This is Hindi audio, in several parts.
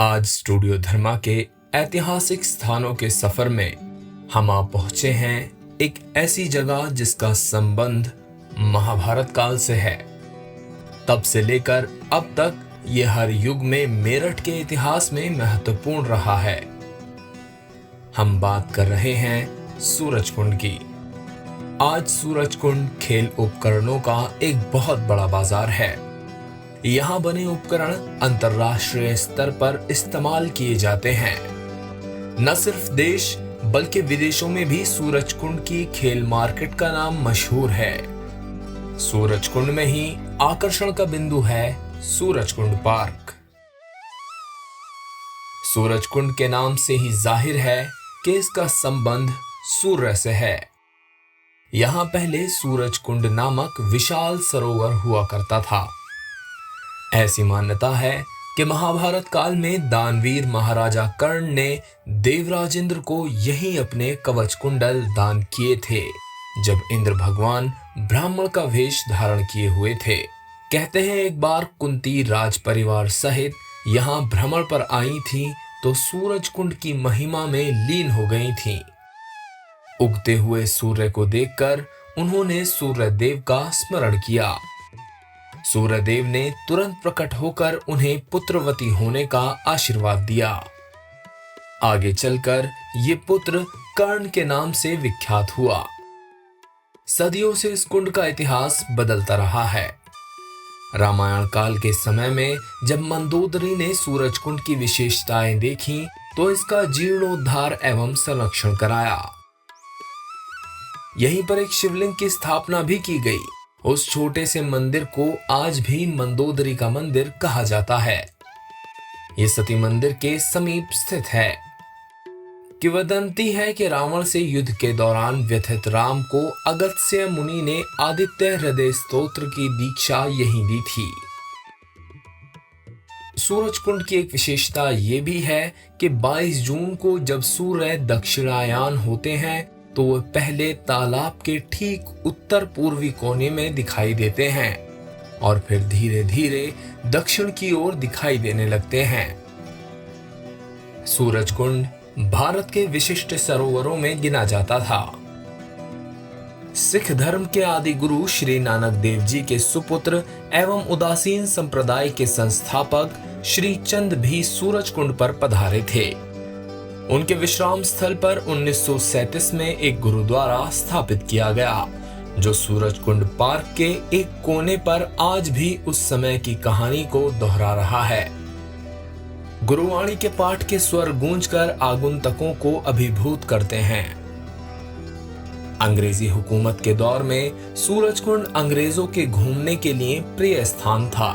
आज स्टूडियो धर्मा के ऐतिहासिक स्थानों के सफर में हम आ पहुंचे हैं एक ऐसी जगह जिसका संबंध महाभारत काल से है। तब से लेकर अब तक ये हर युग में मेरठ के इतिहास में महत्वपूर्ण रहा है। हम बात कर रहे हैं सूरजकुंड की। आज सूरजकुंड खेल उपकरणों का एक बहुत बड़ा बाजार है। यहाँ बने उपकरण अंतर्राष्ट्रीय स्तर पर इस्तेमाल किए जाते हैं। न सिर्फ देश बल्कि विदेशों में भी सूरजकुंड की खेल मार्केट का नाम मशहूर है। सूरजकुंड में ही आकर्षण का बिंदु है सूरजकुंड पार्क। सूरजकुंड के नाम से ही जाहिर है कि इसका संबंध सूर्य से है। यहाँ पहले सूरजकुंड नामक विशाल सरोवर हुआ करता था। ऐसी मान्यता है कि महाभारत काल में दानवीर महाराजा कर्ण ने देवराजेंद्र को यही अपने कवच कुंडल दान किए थे, जब इंद्र भगवान ब्राह्मण का वेश धारण किए हुए थे। कहते हैं एक बार कुंती राज परिवार सहित यहाँ भ्रमण पर आई थी तो सूरजकुंड की महिमा में लीन हो गई थी। उगते हुए सूर्य को देखकर उन्होंने सूर्यदेव का स्मरण किया। सूर्यदेव ने तुरंत प्रकट होकर उन्हें पुत्रवती होने का आशीर्वाद दिया। आगे चलकर ये पुत्र कर्ण के नाम से विख्यात हुआ। सदियों से इस कुंड का इतिहास बदलता रहा है। रामायण काल के समय में जब मंदोदरी ने सूरजकुंड की विशेषताएं देखी तो इसका जीर्णोद्धार एवं संरक्षण कराया। यहीं पर एक शिवलिंग की स्थापना भी की गई। उस छोटे से मंदिर को आज भी मंदोदरी का मंदिर कहा जाता है। ये सती मंदिर के समीप स्थित है। किंवदंती है कि रावण से युद्ध के दौरान व्यथित राम को अगस्त्य मुनि ने आदित्य हृदय स्तोत्र की दीक्षा यहीं दी थी। सूरजकुंड की एक विशेषता ये भी है कि 22 जून को जब सूर्य दक्षिणायन होते हैं तो वह पहले तालाब के ठीक उत्तर पूर्वी कोने में दिखाई देते हैं और फिर धीरे धीरे दक्षिण की ओर दिखाई देने लगते हैं। सूरजकुंड भारत के विशिष्ट सरोवरों में गिना जाता था। सिख धर्म के आदि गुरु श्री नानक देव जी के सुपुत्र एवं उदासीन संप्रदाय के संस्थापक श्री चंद भी सूरजकुंड पर पधारे थे। उनके विश्राम स्थल पर 1937 में एक गुरुद्वारा स्थापित किया गया, जो सूरजकुंड पार्क के एक कोने पर आज भी उस समय की कहानी को दोहरा रहा है। गुरुवाणी के पाठ के स्वर गूंजकर आगंतुकों को अभिभूत करते हैं। अंग्रेजी हुकूमत के दौर में सूरजकुंड अंग्रेजों के घूमने के लिए प्रिय स्थान था।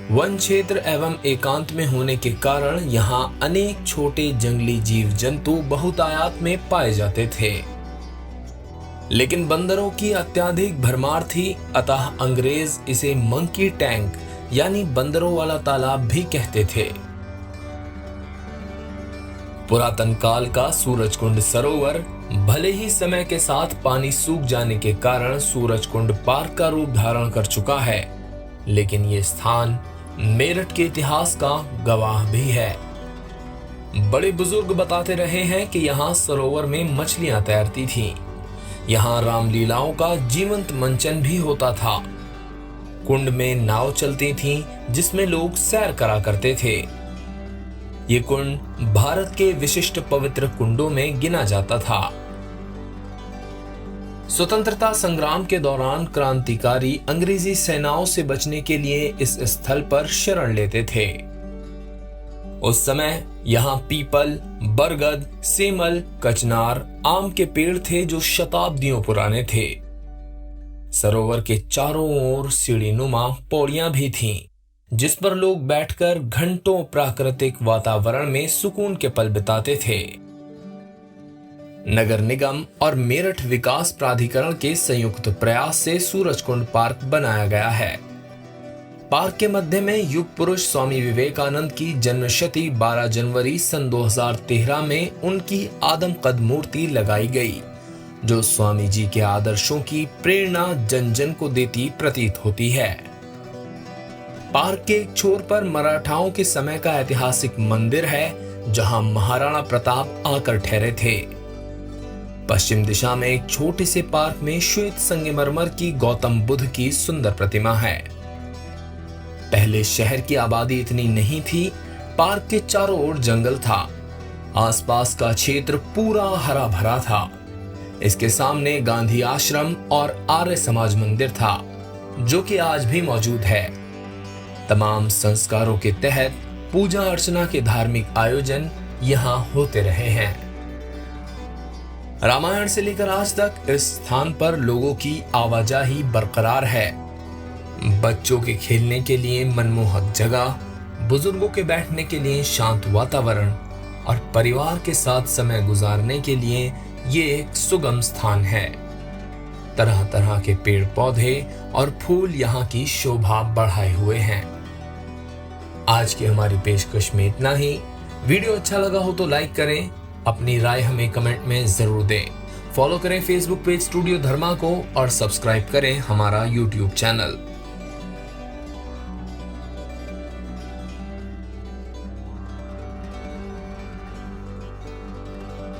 वन क्षेत्र एवं एकांत में होने के कारण यहाँ अनेक छोटे जंगली जीव जंतु बहुतायत में पाए जाते थे। लेकिन बंदरों की अत्यधिक भरमार थी, अतः अंग्रेज इसे मंकी टैंक यानी बंदरों वाला तालाब भी कहते थे। पुरातन काल का सूरजकुंड सरोवर भले ही समय के साथ पानी सूख जाने के कारण सूरजकुंड पार्क का रूप धारण कर चुका है, लेकिन ये स्थान मेरठ के इतिहास का गवाह भी है। बड़े बुजुर्ग बताते रहे हैं कि यहाँ सरोवर में मछलियां तैरती थीं। यहाँ रामलीलाओं का जीवंत मंचन भी होता था। कुंड में नाव चलती थीं, जिसमें लोग सैर करा करते थे। ये कुंड भारत के विशिष्ट पवित्र कुंडों में गिना जाता था। स्वतंत्रता संग्राम के दौरान क्रांतिकारी अंग्रेजी सेनाओं से बचने के लिए इस स्थल पर शरण लेते थे। उस समय यहाँ पीपल, बरगद, सेमल, कचनार, आम के पेड़ थे जो शताब्दियों पुराने थे। सरोवर के चारों ओर सीढ़ीनुमा पौड़ियां भी थीं, जिस पर लोग बैठकर घंटों प्राकृतिक वातावरण में सुकून के पल बिताते थे। नगर निगम और मेरठ विकास प्राधिकरण के संयुक्त प्रयास से सूरजकुंड पार्क बनाया गया है। पार्क के मध्य में युग पुरुष स्वामी विवेकानंद की जन्मशती 12 जनवरी सन 2013 में उनकी आदमकद मूर्ति लगाई गई, जो स्वामी जी के आदर्शों की प्रेरणा जन जन को देती प्रतीत होती है। पार्क के एक छोर पर मराठाओं के समय का ऐतिहासिक मंदिर है, जहां महाराणा प्रताप आकर ठहरे थे। पश्चिम दिशा में एक छोटे से पार्क में श्वेत संगमरमर की गौतम बुद्ध की सुंदर प्रतिमा है। पहले शहर की आबादी इतनी नहीं थी। पार्क के चारों ओर जंगल था। आसपास का क्षेत्र पूरा हरा भरा था। इसके सामने गांधी आश्रम और आर्य समाज मंदिर था, जो कि आज भी मौजूद है। तमाम संस्कारों के तहत पूजा अर्चना के धार्मिक आयोजन यहाँ होते रहे हैं। रामायण से लेकर आज तक इस स्थान पर लोगों की आवाजाही बरकरार है। बच्चों के खेलने के लिए मनमोहक जगह, बुजुर्गों के बैठने के लिए शांत वातावरण और परिवार के साथ समय गुजारने के लिए ये एक सुगम स्थान है। तरह तरह के पेड़ पौधे और फूल यहाँ की शोभा बढ़ाए हुए हैं। आज की हमारी पेशकश में इतना ही। वीडियो अच्छा लगा हो तो लाइक करें, अपनी राय हमें कमेंट में जरूर दें। फॉलो करें फेसबुक पेज स्टूडियो धर्मा को और सब्सक्राइब करें हमारा यूट्यूब चैनल।